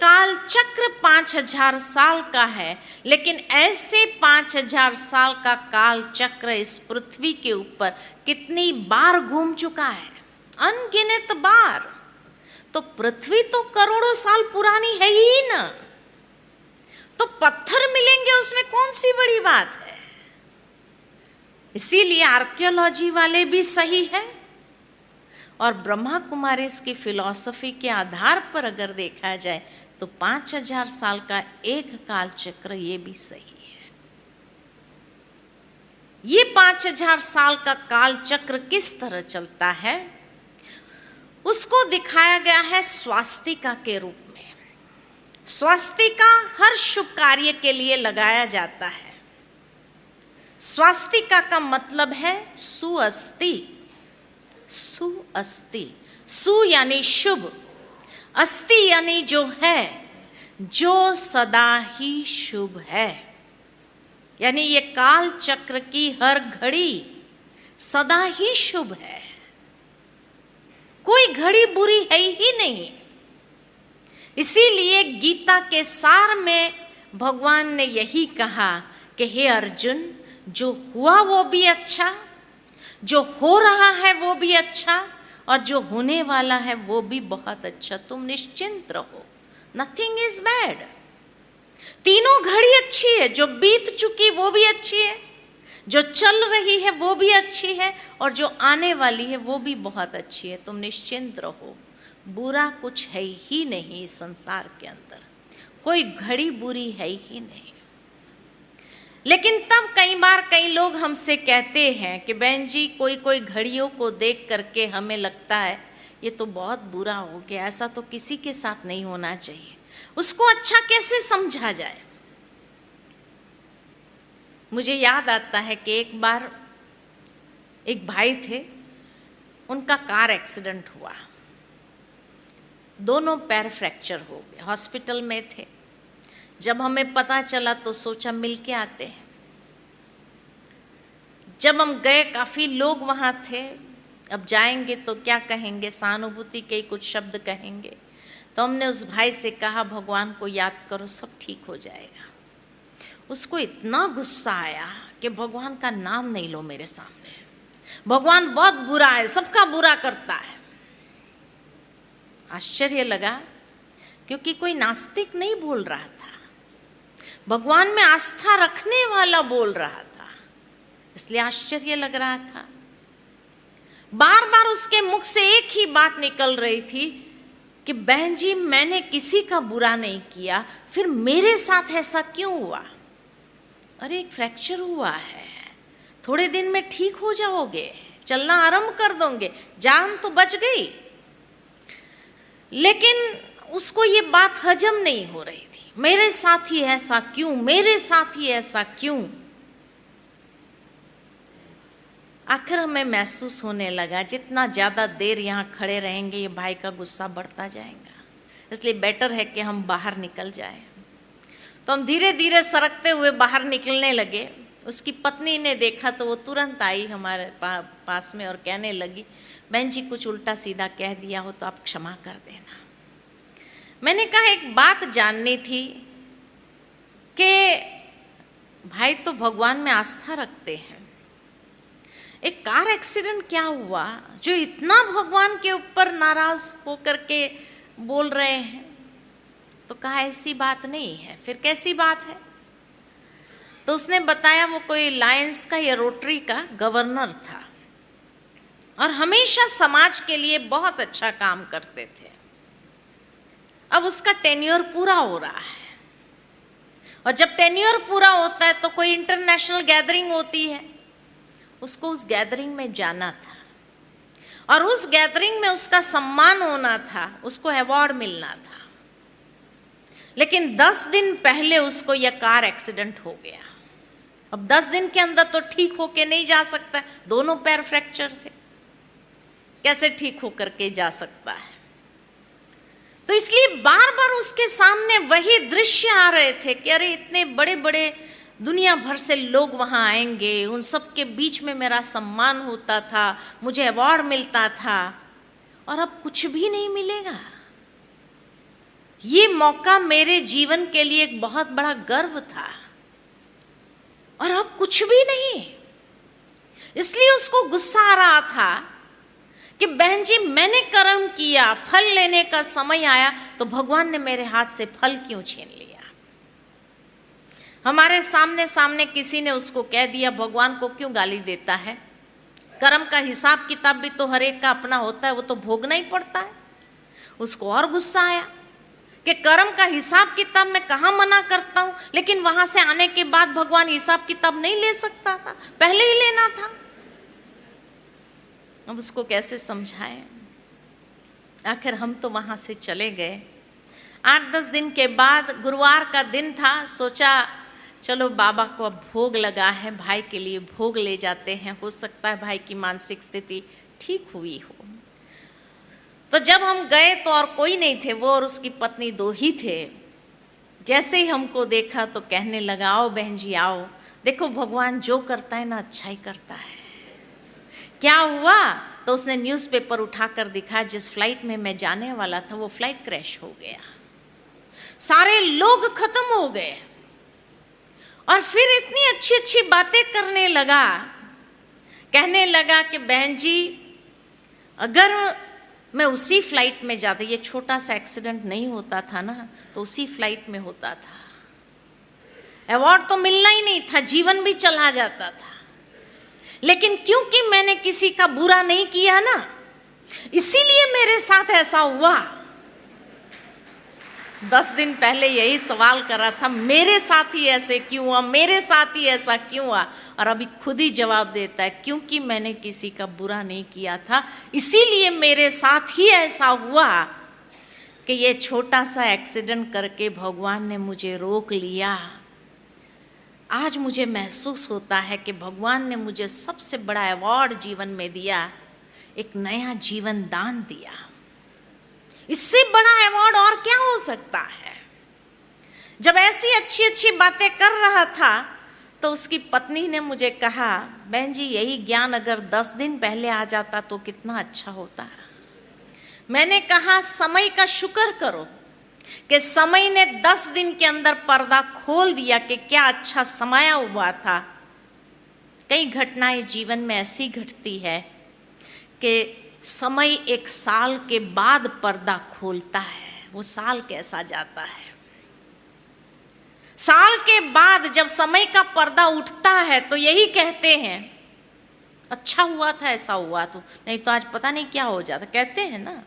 काल चक्र 5000 साल का है, लेकिन ऐसे 5000 साल का काल चक्र इस पृथ्वी के ऊपर कितनी बार घूम चुका है? अनगिनत बार। तो पृथ्वी तो करोड़ों साल पुरानी है ही ना, तो पत्थर मिलेंगे उसमें कौन सी बड़ी बात है? इसीलिए आर्कियोलॉजी वाले भी सही है और ब्रह्मा कुमारी की फिलॉसफी के आधार पर अगर देखा जाए तो 5000 साल का एक काल चक्र ये भी सही है। ये 5000 साल का काल चक्र किस तरह चलता है उसको दिखाया गया है स्वास्तिका के रूप में। स्वास्तिका हर शुभ कार्य के लिए लगाया जाता है। स्वास्तिका का मतलब है सुअस्ति। सुअस्ति, सु यानी शुभ, अस्ति यानी जो है, जो सदा ही शुभ है। यानी ये काल चक्र की हर घड़ी सदा ही शुभ है, कोई घड़ी बुरी है ही नहीं। इसीलिए गीता के सार में भगवान ने यही कहा कि हे अर्जुन, जो हुआ वो भी अच्छा, जो हो रहा है वो भी अच्छा, और जो होने वाला है वो भी बहुत अच्छा। तुम निश्चिंत रहो, नथिंग इज बैड। तीनों घड़ी अच्छी है, जो बीत चुकी वो भी अच्छी है, जो चल रही है वो भी अच्छी है, और जो आने वाली है वो भी बहुत अच्छी है। तुम निश्चिंत रहो, बुरा कुछ है ही नहीं इस संसार के अंदर, कोई घड़ी बुरी है ही नहीं। लेकिन तब कई बार कई लोग हमसे कहते हैं कि बहन जी, कोई कोई घड़ियों को देख करके हमें लगता है ये तो बहुत बुरा हो गया, ऐसा तो किसी के साथ नहीं होना चाहिए, उसको अच्छा कैसे समझा जाए। मुझे याद आता है कि एक बार एक भाई थे, उनका कार एक्सीडेंट हुआ, दोनों पैर फ्रैक्चर हो गए, हॉस्पिटल में थे। जब हमें पता चला तो सोचा मिल के आते हैं। जब हम गए, काफ़ी लोग वहाँ थे। अब जाएंगे तो क्या कहेंगे, सहानुभूति के ही कुछ शब्द कहेंगे। तो हमने उस भाई से कहा भगवान को याद करो, सब ठीक हो जाएगा। उसको इतना गुस्सा आया कि भगवान का नाम नहीं लो मेरे सामने, भगवान बहुत बुरा है, सबका बुरा करता है। आश्चर्य लगा, क्योंकि कोई नास्तिक नहीं बोल रहा था, भगवान में आस्था रखने वाला बोल रहा था, इसलिए आश्चर्य लग रहा था। बार बार उसके मुख से एक ही बात निकल रही थी कि बहन जी, मैंने किसी का बुरा नहीं किया, फिर मेरे साथ ऐसा क्यों हुआ? अरे एक फ्रैक्चर हुआ है, थोड़े दिन में ठीक हो जाओगे, चलना आरंभ कर दोगे, जान तो बच गई। लेकिन उसको ये बात हजम नहीं हो रही थी, मेरे साथ ही ऐसा क्यों, मेरे साथ ही ऐसा क्यों। आखिर हमें महसूस होने लगा जितना ज़्यादा देर यहाँ खड़े रहेंगे ये भाई का गुस्सा बढ़ता जाएगा, इसलिए बेटर है कि हम बाहर निकल जाएं। तो हम धीरे धीरे सरकते हुए बाहर निकलने लगे। उसकी पत्नी ने देखा तो वो तुरंत आई हमारे पास में और कहने लगी, बहन जी कुछ उल्टा सीधा कह दिया हो तो आप क्षमा कर देना। मैंने कहा एक बात जाननी थी कि भाई तो भगवान में आस्था रखते हैं, एक कार एक्सीडेंट क्या हुआ जो इतना भगवान के ऊपर नाराज होकर के बोल रहे हैं? तो कहा ऐसी बात नहीं है। फिर कैसी बात है? तो उसने बताया वो कोई लायंस का या रोटरी का गवर्नर था और हमेशा समाज के लिए बहुत अच्छा काम करते थे। अब उसका टेन्योर पूरा हो रहा है और जब टेन्योर पूरा होता है तो कोई इंटरनेशनल गैदरिंग होती है, उसको उस गैदरिंग में जाना था और उस गैदरिंग में उसका सम्मान होना था, उसको अवार्ड मिलना था। लेकिन 10 दिन पहले उसको यह कार एक्सीडेंट हो गया। अब 10 दिन के अंदर तो ठीक होके नहीं जा सकता, दोनों पैर फ्रैक्चर थे, कैसे ठीक होकर के जा सकता है? तो इसलिए बार बार उसके सामने वही दृश्य आ रहे थे कि अरे इतने बड़े बड़े दुनिया भर से लोग वहाँ आएंगे, उन सब के बीच में मेरा सम्मान होता था, मुझे अवार्ड मिलता था और अब कुछ भी नहीं मिलेगा। ये मौका मेरे जीवन के लिए एक बहुत बड़ा गर्व था, और अब कुछ भी नहीं। इसलिए उसको गुस्सा आ रहा था कि बहन जी, मैंने कर्म किया, फल लेने का समय आया तो भगवान ने मेरे हाथ से फल क्यों छीन लिया। हमारे सामने सामने किसी ने उसको कह दिया, भगवान को क्यों गाली देता है, कर्म का हिसाब किताब भी तो हर एक का अपना होता है, वो तो भोगना ही पड़ता है। उसको और गुस्सा आया कि कर्म का हिसाब किताब मैं कहाँ मना करता हूँ, लेकिन वहां से आने के बाद भगवान हिसाब किताब नहीं ले सकता था, पहले ही लेना था। अब उसको कैसे समझाए। आखिर हम तो वहां से चले गए। 8-10 दिन के बाद गुरुवार का दिन था, सोचा चलो बाबा को अब भोग लगा है, भाई के लिए भोग ले जाते हैं, हो सकता है भाई की मानसिक स्थिति ठीक हुई हो। तो जब हम गए तो और कोई नहीं थे, वो और उसकी पत्नी 2 ही थे। जैसे ही हमको देखा तो कहने लगा, आओ बहन जी आओ, देखो भगवान जो करता है ना अच्छा ही करता है। क्या हुआ? तो उसने न्यूज़पेपर उठाकर दिखाया, जिस फ्लाइट में मैं जाने वाला था वो फ्लाइट क्रैश हो गया, सारे लोग खत्म हो गए। और फिर इतनी अच्छी अच्छी बातें करने लगा, कहने लगा कि बहन जी अगर मैं उसी फ्लाइट में जाता, ये छोटा सा एक्सीडेंट नहीं होता था ना, तो उसी फ्लाइट में होता था, अवार्ड तो मिलना ही नहीं था, जीवन भी चला जाता था। लेकिन क्योंकि मैंने किसी का बुरा नहीं किया ना, इसीलिए मेरे साथ ऐसा हुआ। 10 दिन पहले यही सवाल कर रहा था, मेरे साथ ही ऐसे क्यों हुआ, मेरे साथ ही ऐसा क्यों हुआ, और अभी खुद ही जवाब देता है, क्योंकि मैंने किसी का बुरा नहीं किया था, इसीलिए मेरे साथ ही ऐसा हुआ कि ये छोटा सा एक्सीडेंट करके भगवान ने मुझे रोक लिया। आज मुझे महसूस होता है कि भगवान ने मुझे सबसे बड़ा अवार्ड जीवन में दिया, एक नया जीवन दान दिया। इससे बड़ा अवार्ड और क्या हो सकता है। जब ऐसी अच्छी अच्छी बातें कर रहा था तो उसकी पत्नी ने मुझे कहा, बहन जी यही ज्ञान अगर 10 दिन पहले आ जाता तो कितना अच्छा होता। मैंने कहा समय का शुक्र करो कि समय ने 10 दिन के अंदर पर्दा खोल दिया कि क्या अच्छा समाया हुआ था। कई घटनाएं जीवन में ऐसी घटती है कि समय 1 साल के बाद पर्दा खोलता है, वो साल कैसा जाता है। साल के बाद जब समय का पर्दा उठता है तो यही कहते हैं, अच्छा हुआ था ऐसा हुआ तो, नहीं तो आज पता नहीं क्या हो जाता, कहते हैं ना।